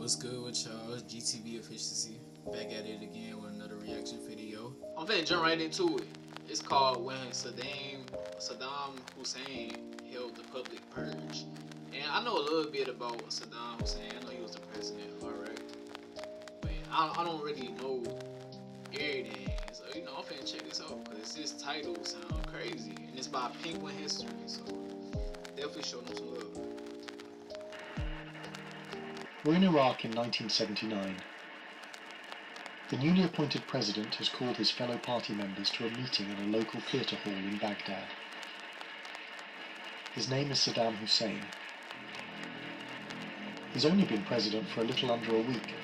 What's good with y'all? It's GTV Efficiency. Back at it again with another reaction video. I'm finna jump right into it. It's called When Saddam Hussein Held the Public Purge. And I know a little bit about Saddam Hussein. I know he was the president of Iraq. But I don't really know everything. So, I'm finna check this out because this title sounds crazy. And it's by Penguin History. So, definitely show them some love. We're in Iraq in 1979. The newly appointed president has called his fellow party members to a meeting in a local theatre hall in Baghdad. His name is Saddam Hussein. He's only been president for a little under a week,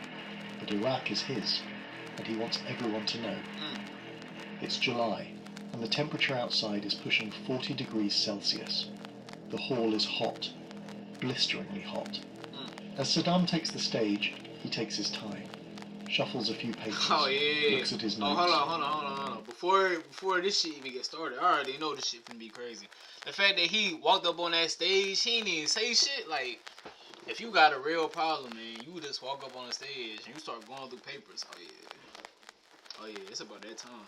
but Iraq is his, and he wants everyone to know. It's July, and the temperature outside is pushing 40 degrees Celsius. The hall is hot, blisteringly hot. As Saddam takes the stage, he takes his time, shuffles a few pages, looks at his notes. Hold on. Before this shit even gets started, I already know this shit finna be crazy. The fact that he walked up on that stage, he didn't even say shit. Like, if you got a real problem, man, you just walk up on the stage and you start going through papers. Oh yeah, it's about that time.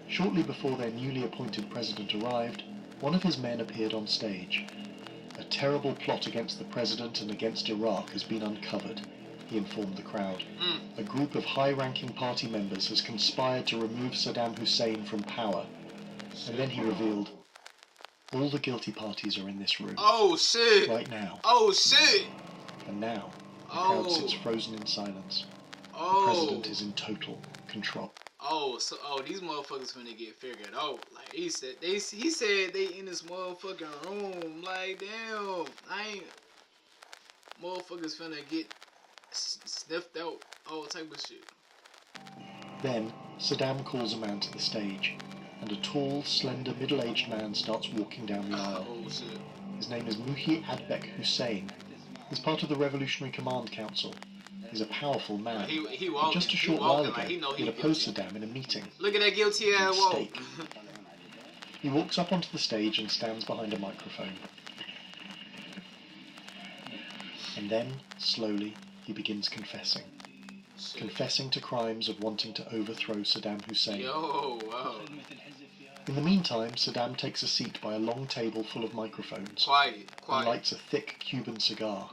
Shortly before their newly appointed president arrived, one of his men appeared on stage. A terrible plot against the president and against Iraq has been uncovered, he informed the crowd. A group of high-ranking party members has conspired to remove Saddam Hussein from power. And then he revealed, all the guilty parties are in this room. Oh shit! Right now. Oh shit! And now, the crowd sits frozen in silence. The president is in total control. So these motherfuckers finna get figured out. Like he said they in this motherfucking room. Like damn, motherfuckers finna get sniffed out, all type of shit. Then Saddam calls a man to the stage, and a tall, slender, middle-aged man starts walking down the aisle. Oh shit. His name is Muhi Adbek Hussein. He's part of the Revolutionary Command Council. He's a powerful man. But just a short while ago, he'd opposed Saddam in a meeting. Look at that guilty ass walk. He walks up onto the stage and stands behind a microphone. And then, slowly, he begins confessing. Confessing to crimes of wanting to overthrow Saddam Hussein. Wow. In the meantime, Saddam takes a seat by a long table full of microphones. Quiet. And lights a thick Cuban cigar.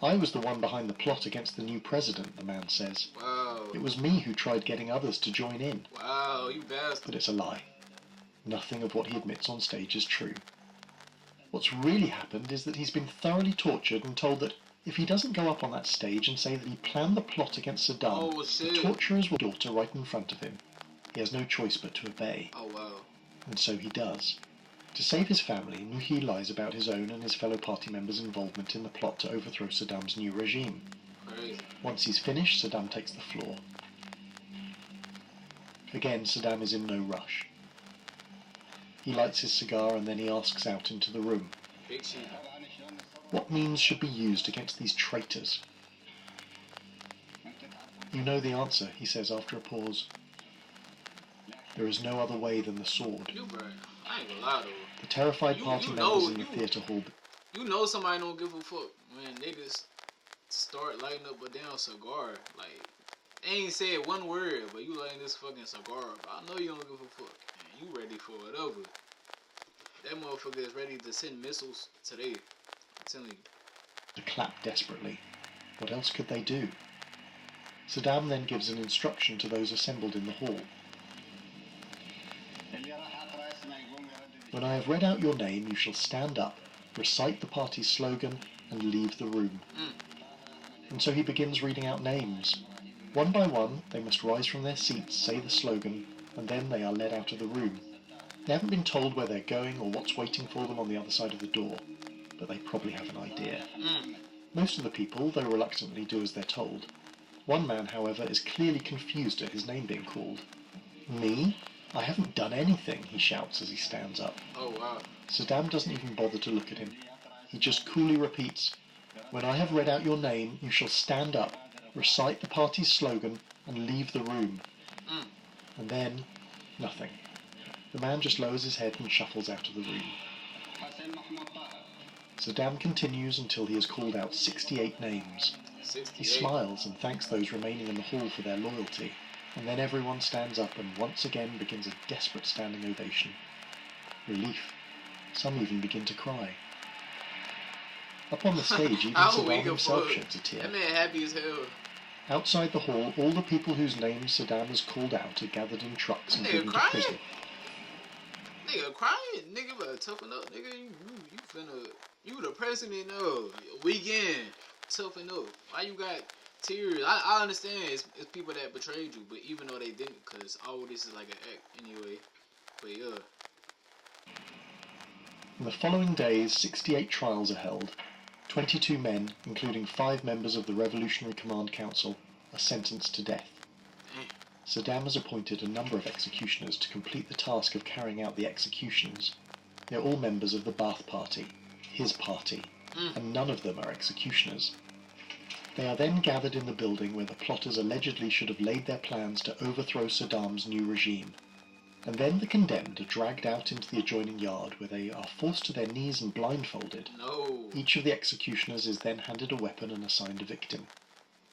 I was the one behind the plot against the new president, the man says. Wow. It was me who tried getting others to join in. Wow, you bastard. But it's a lie. Nothing of what he admits on stage is true. What's really happened is that he's been thoroughly tortured and told that if he doesn't go up on that stage and say that he planned the plot against Saddam, the torturers will daughter right in front of him. He has no choice but to obey. Oh wow. And so he does. To save his family, Muhi lies about his own and his fellow party members' involvement in the plot to overthrow Saddam's new regime. Crazy. Once he's finished, Saddam takes the floor. Again, Saddam is in no rush. He lights his cigar and then he asks out into the room. Big shit. What means should be used against these traitors? You know the answer, he says after a pause. There is no other way than the sword. You right. I ain't gonna lie though. The terrified party members in the theatre hall. You know somebody don't give a fuck when niggas start lighting up a damn cigar. Like, they ain't said one word, but you lighting this fucking cigar up. I know you don't give a fuck. And you ready for whatever. That motherfucker is ready to send missiles today. I'm telling you. To clap desperately. What else could they do? Saddam then gives an instruction to those assembled in the hall. When I have read out your name, you shall stand up, recite the party's slogan, and leave the room. And so he begins reading out names. One by one, they must rise from their seats, say the slogan, and then they are led out of the room. They haven't been told where they're going or what's waiting for them on the other side of the door, but they probably have an idea. Most of the people, though reluctantly, do as they're told. One man, however, is clearly confused at his name being called. Me? I haven't done anything, he shouts as he stands up. Oh wow. Saddam doesn't even bother to look at him. He just coolly repeats, when I have read out your name, you shall stand up, recite the party's slogan, and leave the room. And then, nothing. The man just lowers his head and shuffles out of the room. Saddam continues until he has called out 68 names. 68. He smiles and thanks those remaining in the hall for their loyalty, and then everyone stands up and once again begins a desperate standing ovation. Relief. Some even begin to cry. Up on the stage, even How Saddam weak himself fuck. sheds a tear. That man happy as hell. Outside the hall, all the people whose names Saddam has called out are gathered in trucks and Nigga driven to crying? prison. Nigga crying? Nigga better toughen up, nigga. You the president of weekend. Toughen up. Why you got tears? I understand it's people that betrayed you, but even though they didn't, cause all this is like an act anyway. But yeah. In the following days, 68 trials are held. 22 men, including 5 members of the Revolutionary Command Council, are sentenced to death. Saddam has appointed a number of executioners to complete the task of carrying out the executions. They're all members of the Ba'ath Party, his party, and none of them are executioners. They are then gathered in the building where the plotters allegedly should have laid their plans to overthrow Saddam's new regime. And then the condemned are dragged out into the adjoining yard where they are forced to their knees and blindfolded. No. Each of the executioners is then handed a weapon and assigned a victim.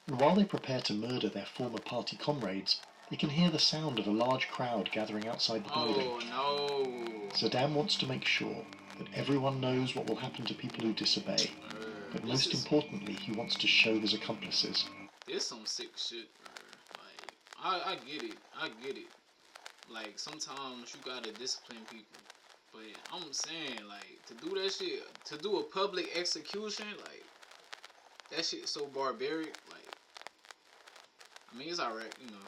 And while they prepare to murder their former party comrades, they can hear the sound of a large crowd gathering outside the building. Oh no. Saddam wants to make sure that everyone knows what will happen to people who disobey, but most importantly, he wants to show his accomplices. This some sick shit, bro. Like, I get it. I get it. Like, sometimes you gotta discipline people. But I'm saying, like, to do that shit, to do a public execution, like, that shit so barbaric. Like, I mean, it's alright, you know.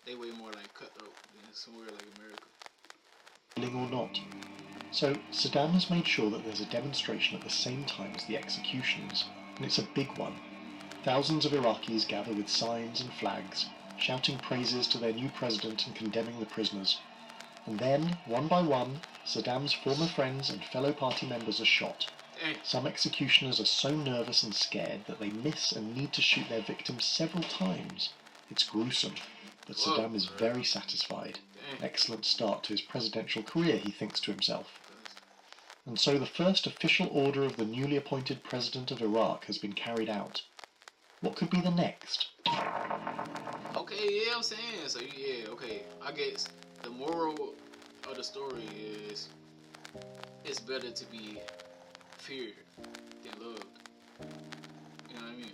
They way more like cutthroat than somewhere like America. Willing or not. So Saddam has made sure that there's a demonstration at the same time as the executions, and it's a big one. Thousands of Iraqis gather with signs and flags, shouting praises to their new president and condemning the prisoners. And then, one by one, Saddam's former friends and fellow party members are shot. Dang. Some executioners are so nervous and scared that they miss and need to shoot their victims several times. It's gruesome, but Saddam is very satisfied. Dang. Excellent start to his presidential career, he thinks to himself. And so the first official order of the newly appointed president of Iraq has been carried out. What could be the next? Okay, yeah, I'm saying. So, yeah, okay. I guess the moral of the story is it's better to be feared than loved. You know what I mean?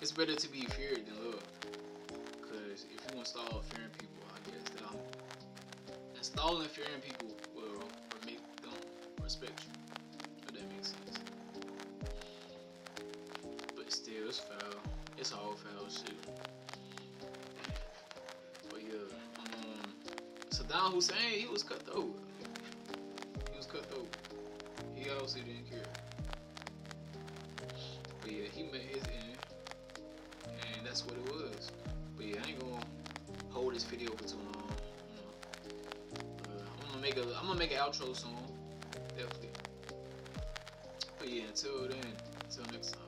It's better to be feared than loved. Because if you install fear in people, I guess that installing fear in people will make them respect you. If that makes sense. But still, it's foul. It's all foul shit. But yeah, Saddam Hussein, he was cutthroat. He was cutthroat. He obviously didn't care. But yeah, he met his end, and that's what it was. But yeah, I ain't gonna hold this video for too long. You know. I'm gonna make an outro soon, definitely. But yeah, until then, until next time.